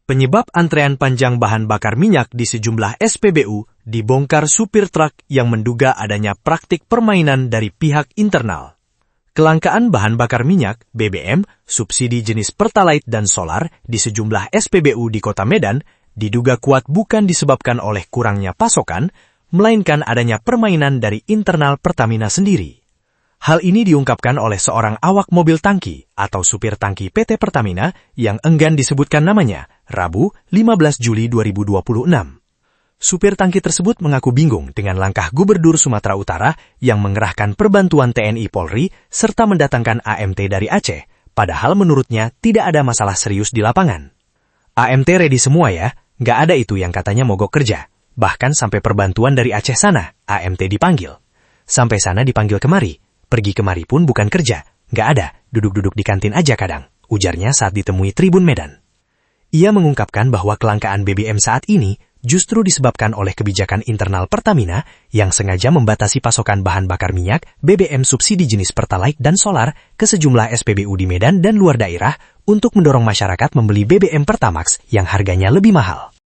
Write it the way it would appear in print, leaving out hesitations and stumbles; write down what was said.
Penyebab antrean panjang bahan bakar minyak di sejumlah SPBU dibongkar supir truk yang menduga adanya praktik permainan dari pihak internal. Kelangkaan bahan bakar minyak, BBM, subsidi jenis Pertalite dan solar di sejumlah SPBU di Kota Medan diduga kuat bukan disebabkan oleh kurangnya pasokan, melainkan adanya permainan dari internal Pertamina sendiri. Hal ini diungkapkan oleh seorang awak mobil tangki atau supir tangki PT Pertamina yang enggan disebutkan namanya, Rabu, 15 Juli 2026. Supir tangki tersebut mengaku bingung dengan langkah Gubernur Sumatera Utara yang mengerahkan perbantuan TNI Polri serta mendatangkan AMT dari Aceh, padahal menurutnya tidak ada masalah serius di lapangan. AMT ready semua ya, nggak ada itu yang katanya mogok kerja. Bahkan sampai perbantuan dari Aceh sana, AMT dipanggil. Sampai sana dipanggil kemari. Pergi kemari pun bukan kerja, nggak ada, duduk-duduk di kantin aja kadang, ujarnya saat ditemui Tribun Medan. Ia mengungkapkan bahwa kelangkaan BBM saat ini justru disebabkan oleh kebijakan internal Pertamina yang sengaja membatasi pasokan bahan bakar minyak, BBM subsidi jenis Pertalite dan solar ke sejumlah SPBU di Medan dan luar daerah untuk mendorong masyarakat membeli BBM Pertamax yang harganya lebih mahal.